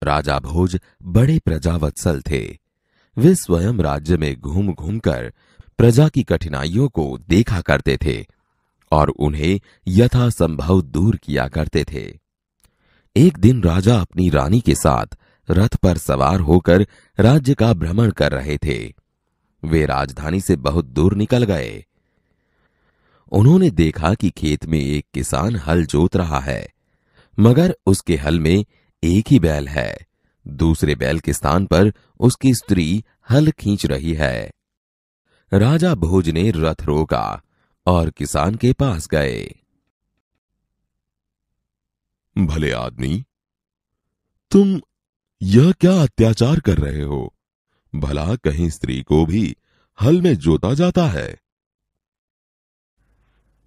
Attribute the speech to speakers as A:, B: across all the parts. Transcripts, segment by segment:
A: राजा भोज बड़े प्रजावत्सल थे। वे स्वयं राज्य में घूम घूम कर प्रजा की कठिनाइयों को देखा करते थे और उन्हें यथासंभव दूर किया करते थे। एक दिन राजा अपनी रानी के साथ रथ पर सवार होकर राज्य का भ्रमण कर रहे थे। वे राजधानी से बहुत दूर निकल गए। उन्होंने देखा कि खेत में एक किसान हल जोत रहा है, मगर उसके हल में एक ही बैल है। दूसरे बैल के स्थान पर उसकी स्त्री हल खींच रही है। राजा भोज ने रथ रोका और किसान के पास गए।
B: भले आदमी, तुम यह क्या अत्याचार कर रहे हो? भला कहीं स्त्री को भी हल में जोता जाता है?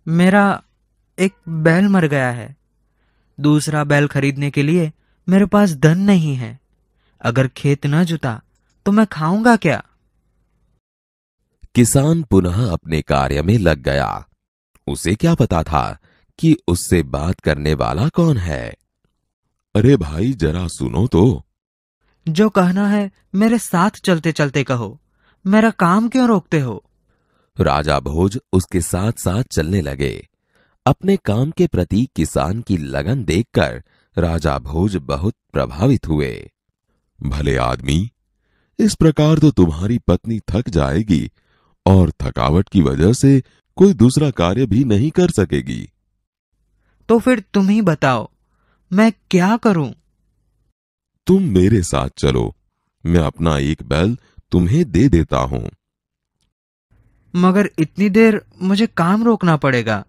C: मेरा एक बैल मर गया है। दूसरा बैल खरीदने के लिए मेरे पास धन नहीं है। अगर खेत न जुता तो मैं खाऊंगा क्या?
A: किसान पुनः अपने कार्य में लग गया। उसे क्या पता था कि उससे बात करने वाला कौन है।
B: अरे भाई, जरा सुनो तो।
C: जो कहना है मेरे साथ चलते चलते कहो। मेरा काम क्यों रोकते हो?
A: राजा भोज उसके साथ साथ चलने लगे। अपने काम के प्रति किसान की लगन देखकर राजा भोज बहुत प्रभावित हुए।
B: भले आदमी, इस प्रकार तो तुम्हारी पत्नी थक जाएगी और थकावट की वजह से कोई दूसरा कार्य भी नहीं कर सकेगी।
C: तो फिर तुम ही बताओ, मैं क्या करूं?
B: तुम मेरे साथ चलो, मैं अपना एक बैल तुम्हें दे देता हूं।
C: मगर इतनी देर मुझे काम रोकना पड़ेगा।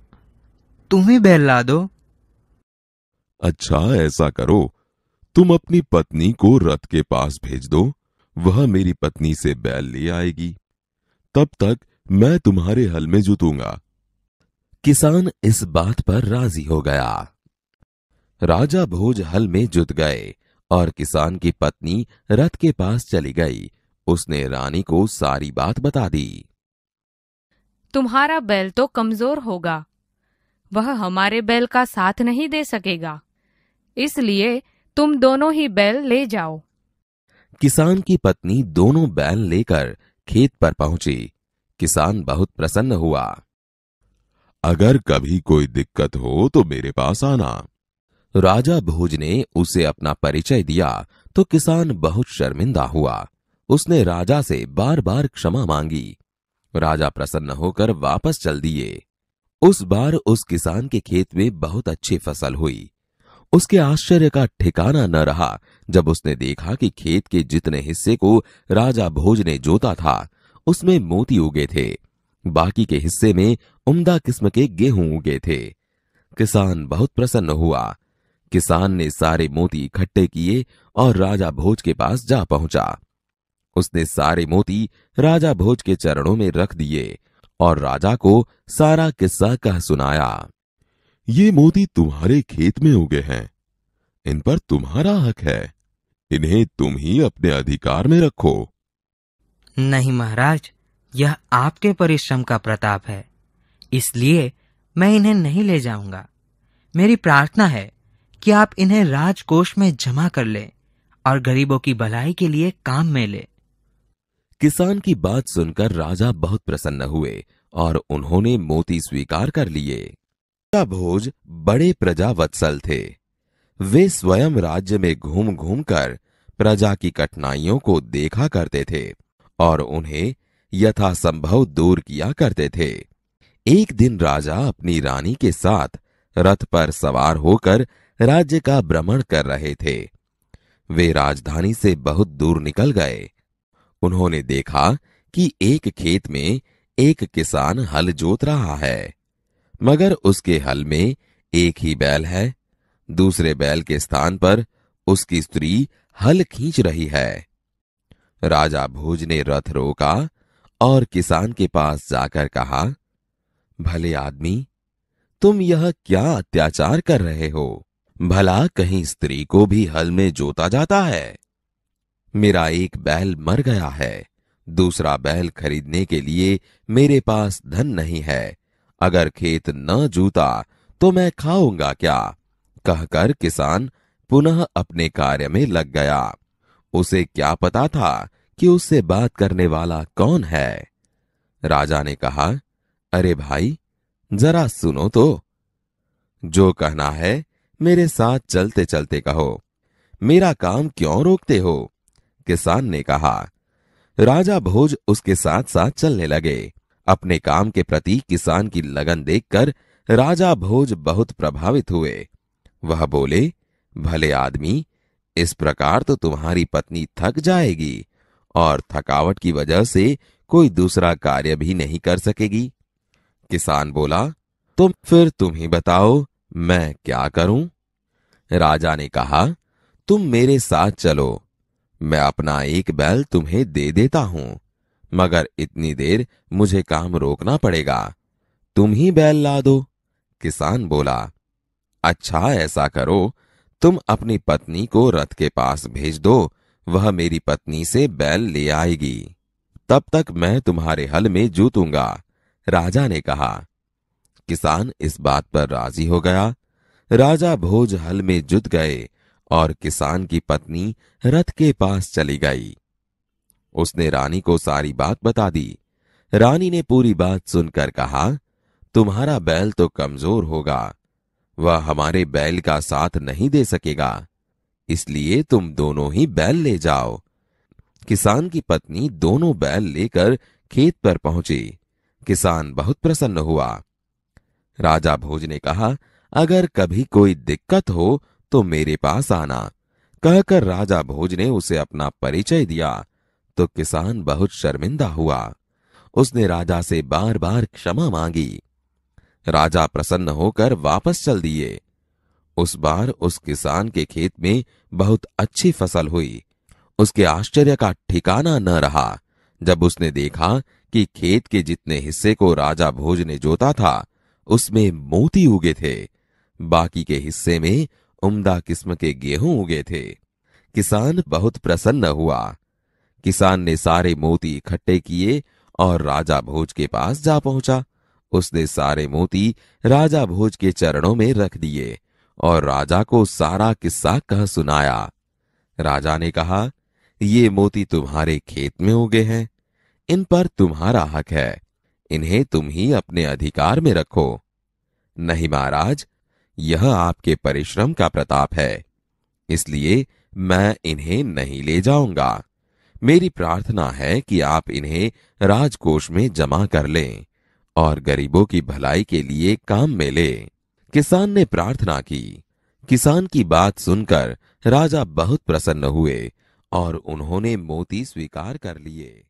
C: तुम ही बैल ला दो।
B: अच्छा, ऐसा करो, तुम अपनी पत्नी को रथ के पास भेज दो। वह मेरी पत्नी से बैल ले आएगी। तब तक मैं तुम्हारे हल में जुतूंगा।
A: किसान इस बात पर राजी हो गया। राजा भोज हल में जुत गए और किसान की पत्नी रथ के पास चली गई। उसने रानी को सारी बात बता दी।
D: तुम्हारा बैल तो कमजोर होगा, वह हमारे बैल का साथ नहीं दे सकेगा, इसलिए तुम दोनों ही बैल ले जाओ।
A: किसान की पत्नी दोनों बैल लेकर खेत पर पहुंची। किसान बहुत प्रसन्न हुआ।
B: अगर कभी कोई दिक्कत हो तो मेरे पास आना।
A: राजा भोज ने उसे अपना परिचय दिया तो किसान बहुत शर्मिंदा हुआ। उसने राजा से बार बार क्षमा मांगी। राजा प्रसन्न होकर वापस चल दिए। उस बार उस किसान के खेत में बहुत अच्छी फसल हुई। उसके आश्चर्य का ठिकाना न रहा जब उसने देखा कि खेत के जितने हिस्से को राजा भोज ने जोता था उसमें मोती उगे थे। बाकी के हिस्से में उम्दा किस्म के गेहूं उगे थे। किसान बहुत प्रसन्न हुआ। किसान ने सारे मोती इकट्ठे किए और राजा भोज के पास जा पहुंचा। उसने सारे मोती राजा भोज के चरणों में रख दिए और राजा को सारा किस्सा कह सुनाया।
B: ये मोती तुम्हारे खेत में उगे हैं, इन पर तुम्हारा हक है। इन्हें तुम ही अपने अधिकार में रखो।
C: नहीं महाराज, यह आपके परिश्रम का प्रताप है, इसलिए मैं इन्हें नहीं ले जाऊंगा। मेरी प्रार्थना है कि आप इन्हें राजकोष में जमा कर लें और गरीबों की भलाई के लिए काम में ले।
A: किसान की बात सुनकर राजा बहुत प्रसन्न हुए और उन्होंने मोती स्वीकार कर लिए। राजा भोज बड़े प्रजावत्सल थे। वे स्वयं राज्य में घूम घूम कर प्रजा की कठिनाइयों को देखा करते थे और उन्हें यथासंभव दूर किया करते थे। एक दिन राजा अपनी रानी के साथ रथ पर सवार होकर राज्य का भ्रमण कर रहे थे। वे राजधानी से बहुत दूर निकल गए। उन्होंने देखा कि एक खेत में एक किसान हल जोत रहा है, मगर उसके हल में एक ही बैल है। दूसरे बैल के स्थान पर उसकी स्त्री हल खींच रही है। राजा भोज ने रथ रोका और किसान के पास जाकर कहा, भले आदमी, तुम यह क्या अत्याचार कर रहे हो? भला कहीं स्त्री को भी हल में जोता जाता है? मेरा एक बैल मर गया है। दूसरा बैल खरीदने के लिए मेरे पास धन नहीं है। अगर खेत न जूता तो मैं खाऊंगा क्या? कहकर किसान पुनः अपने कार्य में लग गया। उसे क्या पता था कि उससे बात करने वाला कौन है। राजा ने कहा, अरे भाई, जरा सुनो तो। जो कहना है मेरे साथ चलते चलते कहो, मेरा काम क्यों रोकते हो? किसान ने कहा। राजा भोज उसके साथ साथ चलने लगे। अपने काम के प्रति किसान की लगन देखकर राजा भोज बहुत प्रभावित हुए। वह बोले, भले आदमी, इस प्रकार तो तुम्हारी पत्नी थक जाएगी और थकावट की वजह से कोई दूसरा कार्य भी नहीं कर सकेगी। किसान बोला, तुम ही बताओ, मैं क्या करूं? राजा ने कहा, तुम मेरे साथ चलो, मैं अपना एक बैल तुम्हें दे देता हूं, मगर इतनी देर मुझे काम रोकना पड़ेगा, तुम ही बैल ला दो। किसान बोला, अच्छा ऐसा करो, तुम अपनी पत्नी को रथ के पास भेज दो, वह मेरी पत्नी से बैल ले आएगी, तब तक मैं तुम्हारे हल में जूतूंगा। राजा ने कहा। किसान इस बात पर राजी हो गया। राजा भोज हल में जुत गए और किसान की पत्नी रथ के पास चली गई। उसने रानी को सारी बात बता दी। रानी ने पूरी बात सुनकर कहा, तुम्हारा बैल तो कमजोर होगा, वह हमारे बैल का साथ नहीं दे सकेगा, इसलिए तुम दोनों ही बैल ले जाओ। किसान की पत्नी दोनों बैल लेकर खेत पर पहुंची। किसान बहुत प्रसन्न हुआ। राजा भोज ने कहा, अगर कभी कोई दिक्कत हो तो मेरे पास आना। कहकर राजा भोज ने उसे अपना परिचय दिया तो किसान बहुत शर्मिंदा हुआ। उसने राजा से बार बार क्षमा मांगी। राजा प्रसन्न होकर वापस चल दिए। उस बार उस किसान के खेत में बहुत अच्छी फसल हुई। उसके आश्चर्य का ठिकाना न रहा जब उसने देखा कि खेत के जितने हिस्से को राजा भोज ने जोता था उसमें मोती उगे थे, बाकी के हिस्से में उम्दा किस्म के गेहूं उगे थे। किसान बहुत प्रसन्न हुआ। किसान ने सारे मोती इकट्ठे किए और राजा भोज के पास जा पहुंचा। उसने सारे मोती राजा भोज के चरणों में रख दिए और राजा को सारा किस्सा कह सुनाया। राजा ने कहा, ये मोती तुम्हारे खेत में उगे हैं, इन पर तुम्हारा हक है, इन्हें तुम ही अपने अधिकार में रखो। नहीं महाराज, यह आपके परिश्रम का प्रताप है, इसलिए मैं इन्हें नहीं ले जाऊंगा। मेरी प्रार्थना है कि आप इन्हें राजकोष में जमा कर लें और गरीबों की भलाई के लिए काम में लें। किसान ने प्रार्थना की। किसान की बात सुनकर राजा बहुत प्रसन्न हुए और उन्होंने मोती स्वीकार कर लिए।